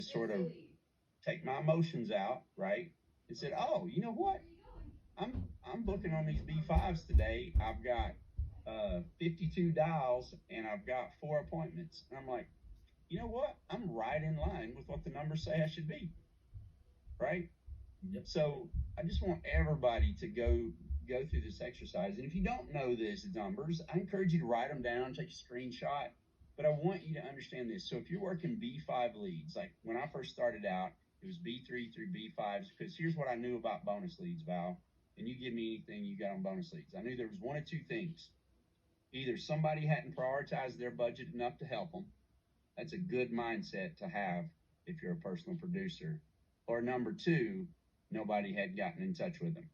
sort of take my emotions out, right? And said, "Oh, you know what? I'm booking on these B5s today. I've got 52 dials and I've got 4 appointments." And I'm like, you know what? I'm right in line with what the numbers say I should be, right? Yep. So I just want everybody to go through this exercise. And if you don't know these numbers, I encourage you to write them down, take a screenshot. But I want you to understand this. So if you're working B5 leads, like when I first started out, it was B3 through B5s, because here's what I knew about bonus leads, Val. And you give me anything you got on bonus leads. I knew there was one of two things. Either somebody hadn't prioritized their budget enough to help them. That's a good mindset to have if you're a personal producer. Or number two, nobody had gotten in touch with them.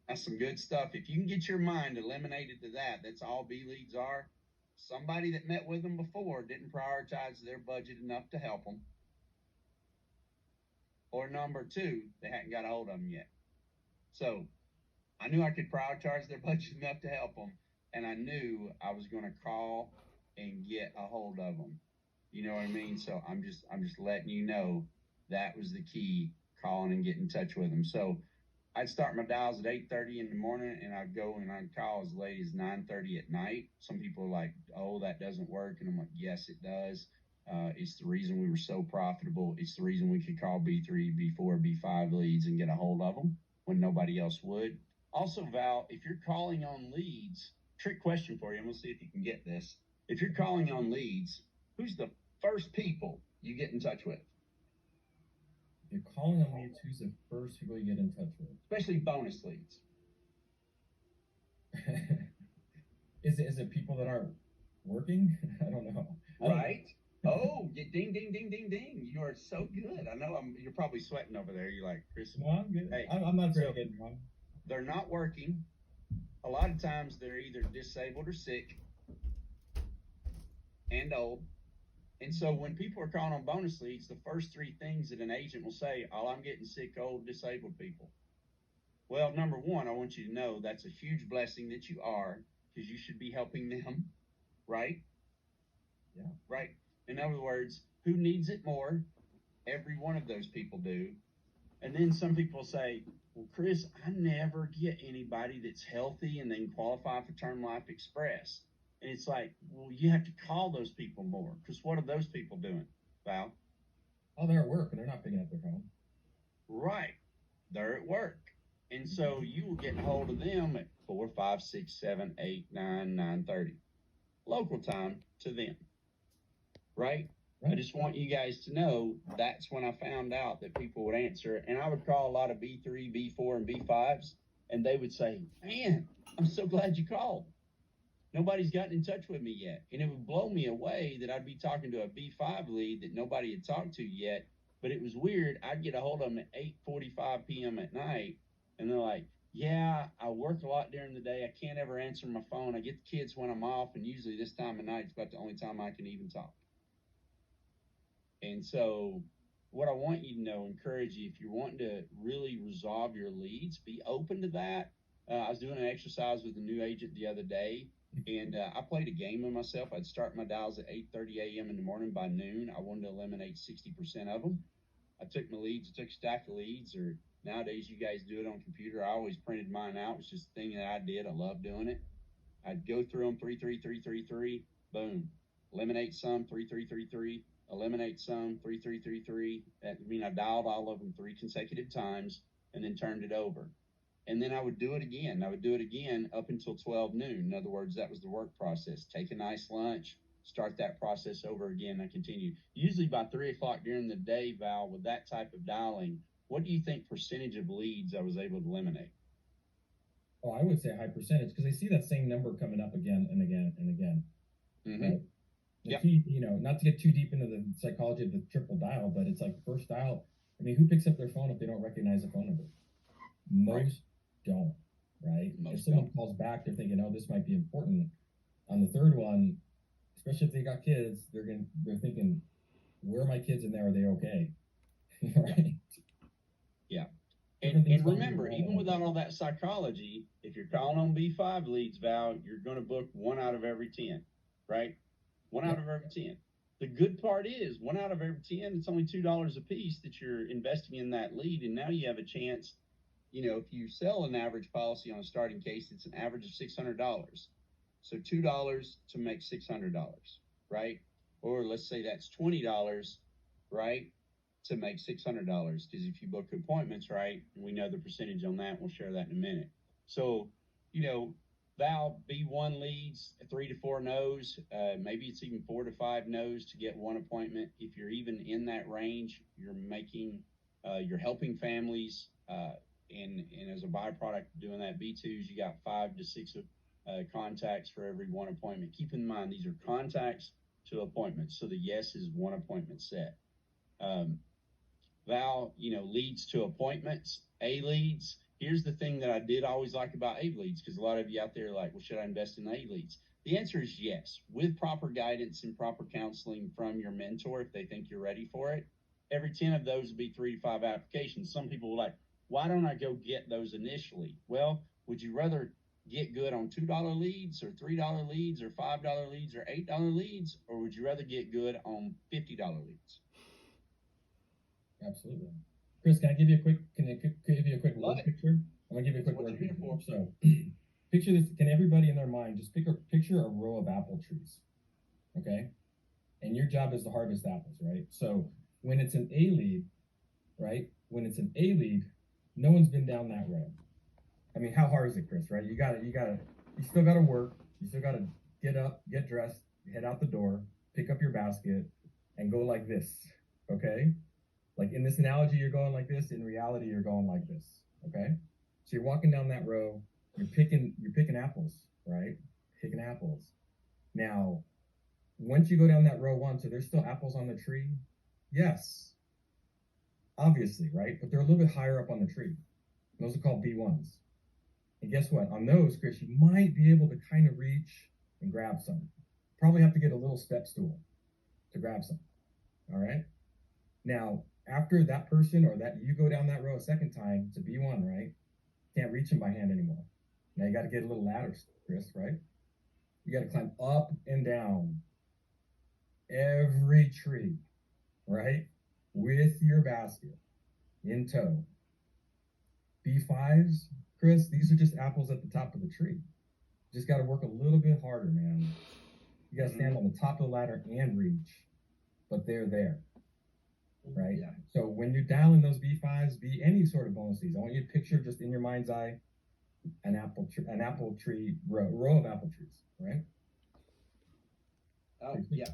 That's some good stuff. If you can get your mind eliminated to that, that's all B leads are. Somebody that met with them before didn't prioritize their budget enough to help them. Or number two, they hadn't got a hold of them yet. So I knew I could prioritize their budget enough to help them, and I knew I was going to call and get a hold of them. You know what I mean? So I'm just letting you know that was the key, calling and getting in touch with them. So I'd start my dials at 8:30 in the morning, and I'd go and I'd call as late as 9:30 at night. Some people are like, "Oh, that doesn't work," and I'm like, "Yes, it does. It's the reason we were so profitable. It's the reason we could call B3, B4, B5 leads and get a hold of them when nobody else would." Also, Val, if you're calling on leads, trick question for you, and we'll see if you can get this. If you're calling on leads, who's the first people you get in touch with? If you're calling on leads, who's the first people you get in touch with? Especially bonus leads. Is it people that aren't working? I don't know. Right? Oh, ding, ding, ding, ding, ding. You are so good. I know you're probably sweating over there. You're like, Chris. No, I'm good. Hey, I'm not very good. They're not working. A lot of times they're either disabled or sick and old. And so when people are calling on bonus leads, the first three things that an agent will say, "Oh, I'm getting sick, old, disabled people." Well, number one, I want you to know that's a huge blessing that you are, because you should be helping them, right? Yeah. Right. In other words, who needs it more? Every one of those people do. And then some people say, "Well, Chris, I never get anybody that's healthy and then qualify for Term Life Express." And it's like, well, you have to call those people more, because what are those people doing, Val? Oh, they're at work and they're not picking up their phone. Right. They're at work. And so you will get a hold of them at 4, 5, 6, 7, 8, 9, 9:30. Local time to them. Right? I just want you guys to know that's when I found out that people would answer. And I would call a lot of B3, B4, and B5s, and they would say, "Man, I'm so glad you called. Nobody's gotten in touch with me yet." And it would blow me away that I'd be talking to a B5 lead that nobody had talked to yet. But it was weird. I'd get a hold of them at 8:45 p.m. at night, and they're like, "Yeah, I work a lot during the day. I can't ever answer my phone. I get the kids when I'm off, and usually this time of night is about the only time I can even talk." And so what I want you to know, encourage you, if you're wanting to really resolve your leads, be open to that. I was doing an exercise with a new agent the other day, and I played a game with myself. I'd start my dials at 8:30 a.m. in the morning. By noon, I wanted to eliminate 60% of them. I took my leads, I took a stack of leads, or nowadays you guys do it on computer. I always printed mine out. It was just a thing that I did. I love doing it. I'd go through them, 3, 3, 3, 3, 3, boom. Eliminate some, 3, 3, 3, 3. Eliminate some, 3, 3, 3, 3. I mean, I dialed all of them 3 consecutive times and then turned it over. And then I would do it again. I would do it again up until 12 noon. In other words, that was the work process. Take a nice lunch, start that process over again. I continued. Usually by 3 o'clock during the day, Val, with that type of dialing, what do you think percentage of leads I was able to eliminate? Oh, I would say a high percentage, because they see that same number coming up again and again and again. Mm-hmm. Right? The key, not to get too deep into the psychology of the triple dial, but it's like first dial. I mean, who picks up their phone if they don't recognize the phone number? Most don't, right? If someone calls back, they're thinking, "Oh, this might be important." On the third one, especially if they got kids, they're thinking, "Where are my kids in there? Are they okay?" Right? Yeah. And remember, even without all that psychology, if you're calling on B5 leads, Val, you're going to book 1 out of every 10, right? 1 out of every 10. The good part is 1 out of every 10, it's only $2 a piece that you're investing in that lead. And now you have a chance, if you sell an average policy on a starting case, it's an average of $600. So $2 to make $600, right? Or let's say that's $20, right, to make $600. Because if you book appointments, right, and we know the percentage on that, we'll share that in a minute. So, Val, B1 leads, 3 to 4 no's. Maybe it's even 4 to 5 no's to get one appointment. If you're even in that range, you're helping families, and as a byproduct of doing that, B2s, you got 5 to 6 contacts for every one appointment. Keep in mind, these are contacts to appointments. So the yes is one appointment set. Val, leads to appointments, A leads. Here's the thing that I did always like about A leads, because a lot of you out there are like, well, should I invest in A leads? The answer is yes. With proper guidance and proper counseling from your mentor, if they think you're ready for it, every 10 of those would be 3 to 5 applications. Some people are like, why don't I go get those initially? Well, would you rather get good on $2 leads or $3 leads or $5 leads or $8 leads, or would you rather get good on $50 leads? Absolutely. Chris, can I give you a quick word picture? I'm gonna give you a quick word picture. So picture this. Can everybody in their mind just picture a row of apple trees? Okay? And your job is to harvest apples, right? So when it's an A lead, right? When it's an A lead, no one's been down that road. I mean, how hard is it, Chris, right? You still gotta work, you still gotta get up, get dressed, head out the door, pick up your basket, and go like this. Okay? Like in this analogy, you're going like this. In reality, you're going like this. Okay? So you're walking down that row, you're picking apples, right? Picking apples. Now, once you go down that row once, are there still apples on the tree? Yes. Obviously, right? But they're a little bit higher up on the tree. Those are called B1s. And guess what? On those, Chris, you might be able to kind of reach and grab some. Probably have to get a little step stool to grab some. All right? Now, after that person or that you go down that row a second time to B1, right? Can't reach them by hand anymore. Now you got to get a little ladder, Chris, right? You got to climb up and down every tree, right? With your basket in tow. B5s, Chris, these are just apples at the top of the tree. Just got to work a little bit harder, man. You got to stand on the top of the ladder and reach, but they're there. Right? Yeah. So when you're dialing those B5s, be any sort of bonus leads, I want you to picture just in your mind's eye an apple tree row of apple trees, right? Oh, yeah.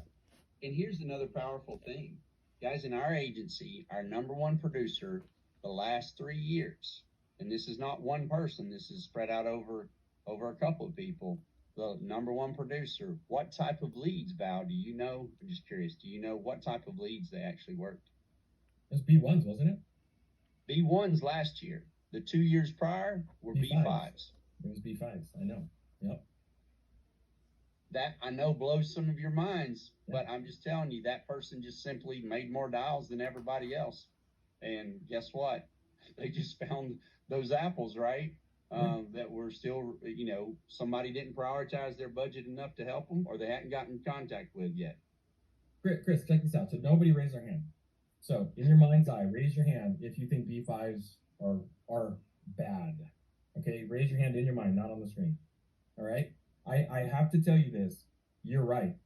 And here's another powerful thing. Guys, in our agency, our number one producer the last 3 years, and this is not one person, this is spread out over a couple of people. The number one producer, what type of leads, Val, do you know? I'm just curious. Do you know what type of leads they actually worked? It was B1s, wasn't it? B1s last year. The 2 years prior were B5s. It was B5s, I know. Yep. That I know blows some of your minds, but I'm just telling you, that person just simply made more dials than everybody else. And guess what? They just found those apples, right? That were still, somebody didn't prioritize their budget enough to help them, or they hadn't gotten in contact with yet. Chris, check this out. So nobody raised their hand. So in your mind's eye, raise your hand if you think B5s are bad. Okay, raise your hand in your mind, not on the screen. All right. I have to tell you this. You're right.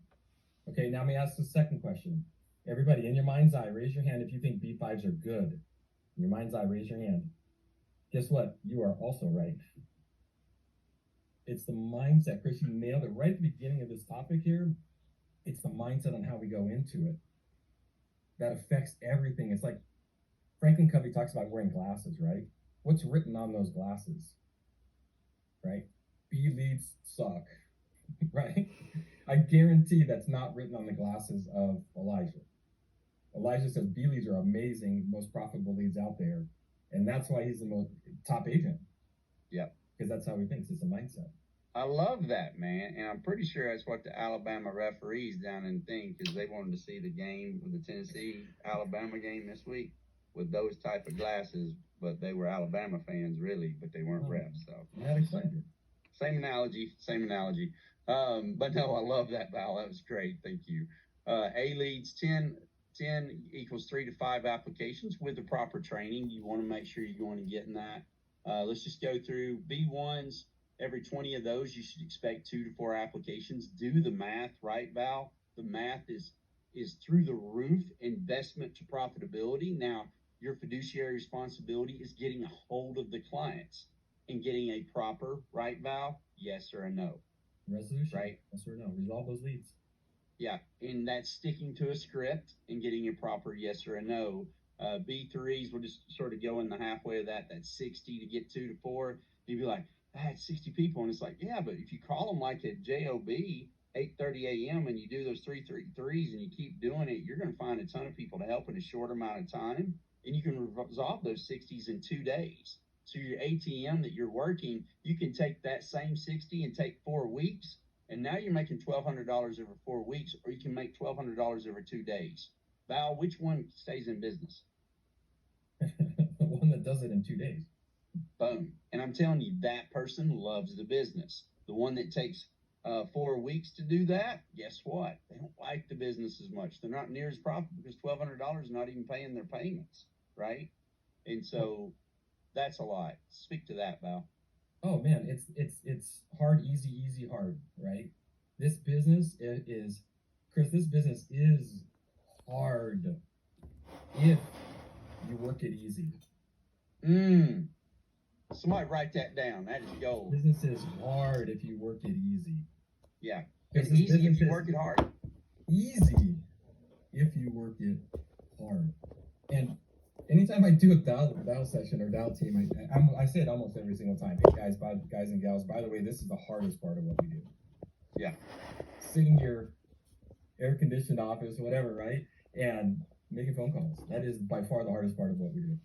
Okay, now let me ask the second question. Everybody, in your mind's eye, raise your hand if you think B5s are good. In your mind's eye, raise your hand. Guess what? You are also right. It's the mindset. Chris, you nailed it right at the beginning of this topic here. It's the mindset on how we go into it that affects everything. It's like Franklin Covey talks about wearing glasses, right? What's written on those glasses, right? B leads suck, right? I guarantee that's not written on the glasses of Elijah. Elijah says B leads are amazing, most profitable leads out there. And that's why he's the most top agent. Yeah. Because that's how he thinks. It's a mindset. I love that, man. And I'm pretty sure that's what the Alabama referees down in think, because they wanted to see the game with the Tennessee-Alabama game this week with those type of glasses, but they were Alabama fans, really, but they weren't refs. So that explains it. Same analogy. But no, I love that, Val. That was great. Thank you. A leads 10 equals 3 to 5 applications with the proper training. You want to make sure you're going to get in that. Let's just go through B1s. Every 20 of those, you should expect 2 to 4 applications. Do the math, right, Val? The math is through the roof, investment to profitability. Now, your fiduciary responsibility is getting a hold of the clients and getting a proper, right, Val? Yes or a no. Resolution. Right? Yes or no. Resolve those leads. Yeah, and that's sticking to a script and getting a proper yes or a no. B3s, we'll just sort of go in the halfway of that. That's 60 to get 2 to 4. You'd be like, I had 60 people, and it's like, yeah, but if you call them like at JOB 8:30 a.m. and you do those 333s and you keep doing it, you're going to find a ton of people to help in a short amount of time, and you can resolve those 60s in 2 days. So your ATM that you're working, you can take that same 60 and take 4 weeks, and now you're making $1,200 over 4 weeks, or you can make $1,200 over 2 days. Val, which one stays in business? The one that does it in 2 days. Boom. And I'm telling you, that person loves the business. The one that takes 4 weeks to do that, guess what? They don't like the business as much. They're not near as profitable because $1,200 is not even paying their payments, right? And so that's a lot. Speak to that, Val. Oh man, it's hard, easy, hard, right? This business is, Chris. This business is hard if you work it easy. Somebody write that down. That is gold. Business is hard if you work it easy. Yeah, it's easy if you work it hard. Easy if you work it hard. And anytime I do a Dow session or Dow team, I say it almost every single time. Hey guys and gals, by the way, this is the hardest part of what we do. Yeah. Sitting in your air-conditioned office, whatever, right? And making phone calls. That is by far the hardest part of what we do.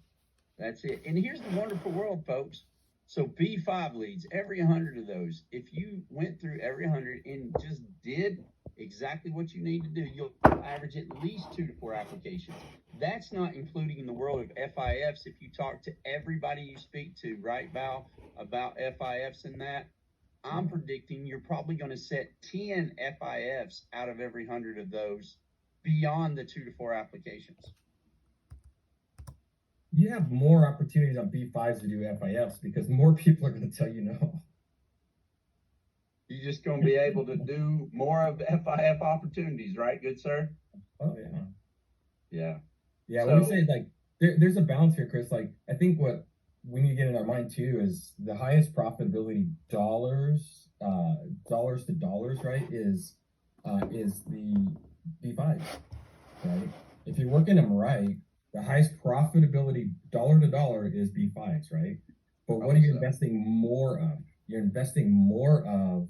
That's it. And here's the wonderful world, folks. So B5 leads, every 100 of those, if you went through every 100 and just did exactly what you need to do, you'll average at least 2 to 4 applications. That's not including in the world of FIFs. If you talk to everybody you speak to, right, Val, about FIFs and that, I'm predicting you're probably going to set 10 FIFs out of every 100 of those beyond the 2 to 4 applications. You have more opportunities on B5s to do FIFs because more people are going to tell you no. You're just going to be able to do more of FIF opportunities, right, good sir? Oh, yeah. Yeah. Yeah, so, when we say, like, there's a balance here, Chris. Like, I think what we need to get in our mind, too, is the highest profitability dollars to dollars, right, is the B5s, right? If you're working them right, the highest profitability dollar to dollar is B5s, right? But what are you investing more of? You're investing more of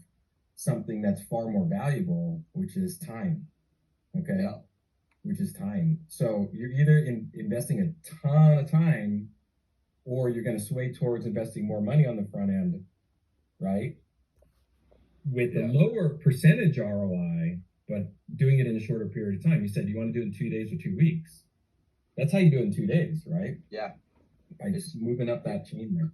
something that's far more valuable, which is time. Okay? Yeah. Which is time. So you're either investing a ton of time, or you're going to sway towards investing more money on the front end, right? With a lower percentage ROI, but doing it in a shorter period of time. You said you want to do it in 2 days or 2 weeks. That's how you do it in 2 days, right? Yeah. By just moving up that chain there.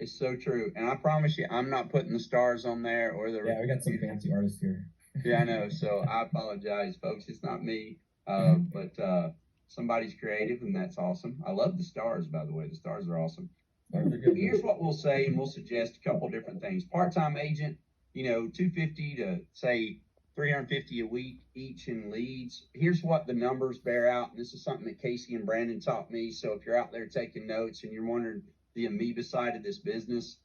It's so true. And I promise you, I'm not putting the stars on there or the... Yeah, we got some fancy artists here. Yeah, I know. So I apologize, folks. It's not me. But somebody's creative, and that's awesome. I love the stars, by the way. The stars are awesome. Here's what we'll say, and we'll suggest a couple different things. Part-time agent, $250 to, say, $350 a week each in leads. Here's what the numbers bear out, and this is something that Casey and Brandon taught me. So if you're out there taking notes and you're wondering the amoeba side of this business,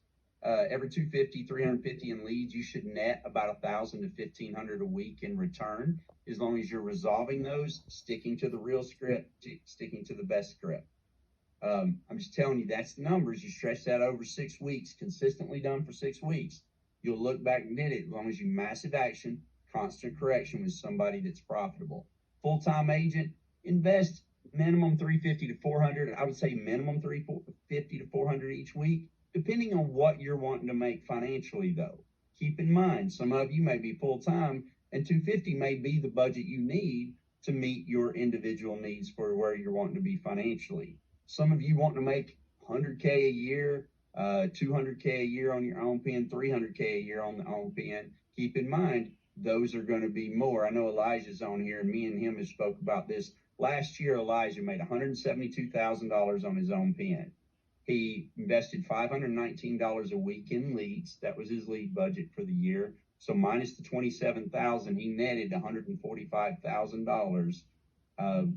every $250, $350 in leads, you should net about $1,000 to $1,500 a week in return, as long as you're resolving those, sticking to the real script, sticking to the best script. I'm just telling you, that's the numbers. You stretch that over 6 weeks, consistently done for 6 weeks. You'll look back and did it, as long as you massive action, constant correction with somebody that's profitable. Full-time agent, invest minimum $350 to $400. I would say minimum $350 to $400 each week, depending on what you're wanting to make financially, though. Keep in mind, some of you may be full-time, and $250 may be the budget you need to meet your individual needs for where you're wanting to be financially. Some of you want to make $100K a year, $200K a year on your own pen, $300K a year on the own pen. Keep in mind, those are going to be more. I know Elijah's on here, and me and him have spoke about this. Last year, Elijah made $172,000 on his own pen. He invested $519 a week in leads. That was his lead budget for the year. So minus the $27,000, he netted $145,000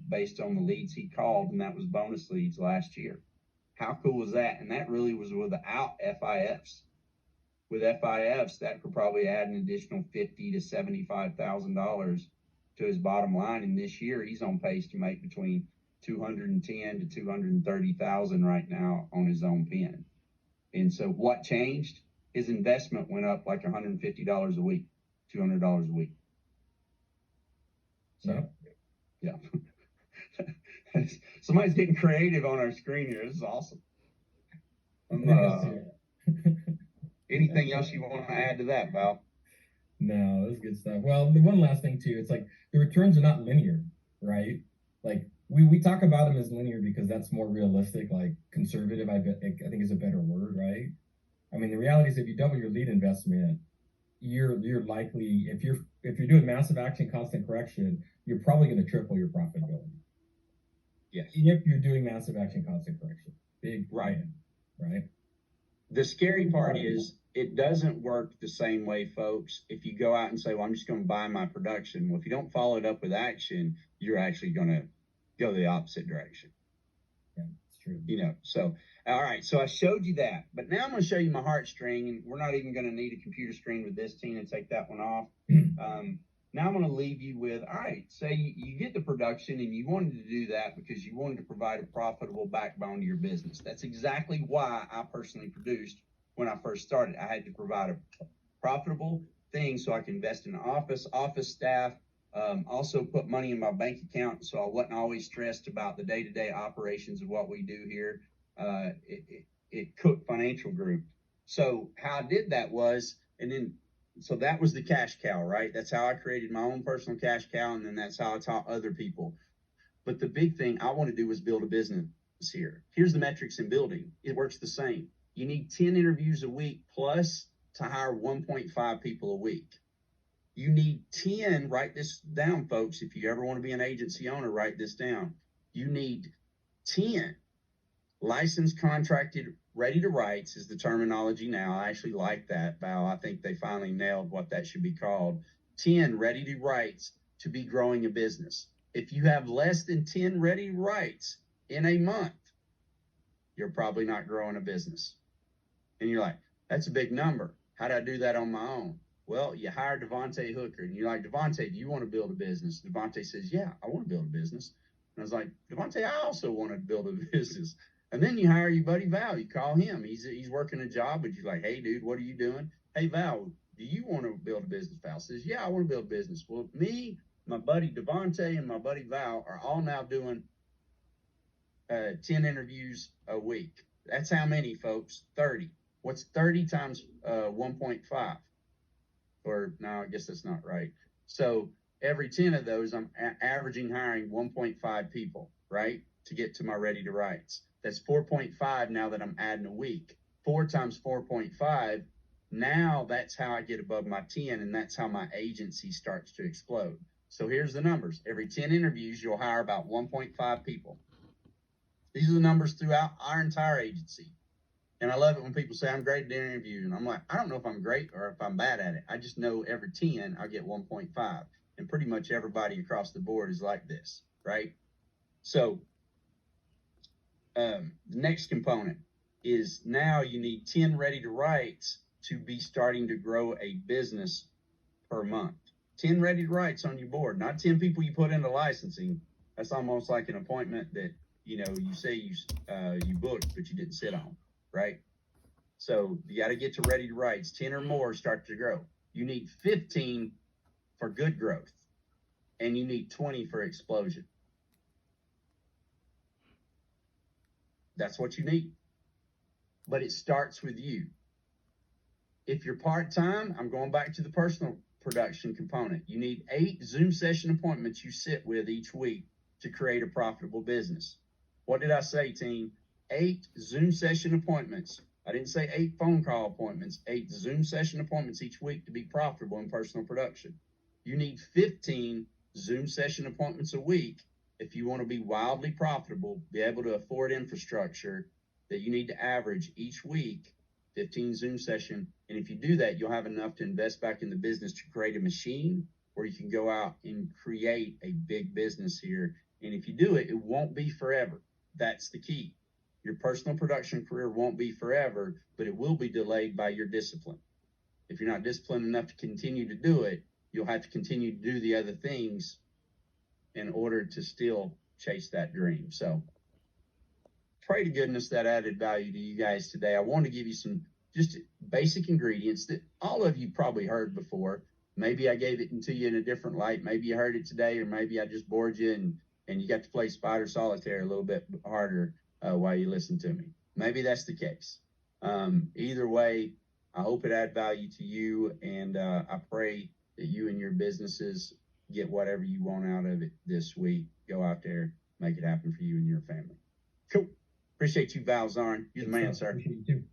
based on the leads he called, and that was bonus leads last year. How cool was that? And that really was without FIFs. With FIFs, that could probably add an additional $50,000 to $75,000 to his bottom line. And this year, he's on pace to make between $210,000 to $230,000 right now on his own pen. And so, what changed? His investment went up like $150 a week, $200 a week. So, yeah. Somebody's getting creative on our screen here. This is awesome. Anything else you want to add to that, Val? No, that's good stuff. Well, the one last thing too, it's like the returns are not linear, right? Like we talk about them as linear because that's more realistic, like conservative, I think is a better word, right? I mean, the reality is if you double your lead investment, you're likely, if you're doing massive action, constant correction, you're probably going to triple your profitability. Yes. If you're doing massive action, constant correction. Big right. Right. The scary part is it doesn't work the same way, folks. If you go out and say, well, I'm just going to buy my production. Well, if you don't follow it up with action, you're actually going to go the opposite direction. Yeah, it's true. So, all right. So I showed you that, but now I'm going to show you my heartstring, and we're not even going to need a computer screen with this, Tina, take that one off. Now I'm going to leave you with, all right, say you get the production and you wanted to do that because you wanted to provide a profitable backbone to your business. That's exactly why I personally produced when I first started. I had to provide a profitable thing so I could invest in an office staff, also put money in my bank account so I wasn't always stressed about the day-to-day operations of what we do here at Cook Financial Group. So how I did that was, so that was the cash cow, right? That's how I created my own personal cash cow, and then that's how I taught other people. But the big thing I want to do was build a business here. Here's the metrics in building. It works the same. You need 10 interviews a week plus to hire 1.5 people a week. You need 10, write this down, folks. If you ever want to be an agency owner, write this down. You need 10 licensed, contracted, ready to writes is the terminology now. I actually like that, Val. I think they finally nailed what that should be called. 10 ready to writes to be growing a business. If you have less than 10 ready writes in a month, you're probably not growing a business. And you're like, that's a big number. How do I do that on my own? Well, you hire Devontae Hooker, and you're like, Devontae, do you want to build a business? Devontae says, yeah, I want to build a business. And I was like, Devontae, I also want to build a business. And then you hire your buddy Val. You call him. He's working a job, but you're like, hey, dude, what are you doing? Hey, Val, do you want to build a business? Val says, yeah, I want to build a business. Well, me, my buddy Devontae, and my buddy Val are all now doing 10 interviews a week. That's how many, folks? 30. What's 30 times 1.5? Or no, I guess that's not right. So every 10 of those, I'm averaging hiring 1.5 people, right, to get to my ready to writes. That's 4.5 now that I'm adding a week. 4 times 4.5, now that's how I get above my 10, and that's how my agency starts to explode. So here's the numbers. Every 10 interviews, you'll hire about 1.5 people. These are the numbers throughout our entire agency. And I love it when people say, I'm great at interviewing. And I'm like, I don't know if I'm great or if I'm bad at it. I just know every 10, I'll get 1.5. And pretty much everybody across the board is like this, right? So the next component is now you need 10 ready to writes to be starting to grow a business per month. 10 ready to writes on your board, not 10 people you put into licensing. That's almost like an appointment that, you say you booked, but you didn't sit on, right? So you got to get to ready to writes. 10 or more start to grow. You need 15 for good growth, and you need 20 for explosion. That's what you need. But it starts with you. If you're part-time, I'm going back to the personal production component. You need 8 Zoom session appointments you sit with each week to create a profitable business. What did I say, team? 8 Zoom session appointments. I didn't say 8 phone call appointments, 8 Zoom session appointments each week to be profitable in personal production. You need 15 Zoom session appointments a week if you want to be wildly profitable, be able to afford infrastructure, that you need to average each week 15 Zoom session. And if you do that, you'll have enough to invest back in the business to create a machine where you can go out and create a big business here. And if you do it, it won't be forever. That's the key. Your personal production career won't be forever, but it will be delayed by your discipline. If you're not disciplined enough to continue to do it, you'll have to continue to do the other things in order to still chase that dream. So pray to goodness that added value to you guys today. I want to give you some just basic ingredients that all of you probably heard before. Maybe I gave it to you in a different light. Maybe you heard it today, or maybe I just bored you and you got to play Spider Solitaire a little bit harder while you listen to me. Maybe that's the case. Either way, I hope it add value to you, and I pray that you and your businesses get whatever you want out of it this week. Go out there, make it happen for you and your family. Cool. Appreciate you, Val Zarn. You're the man, sir. Appreciate you too.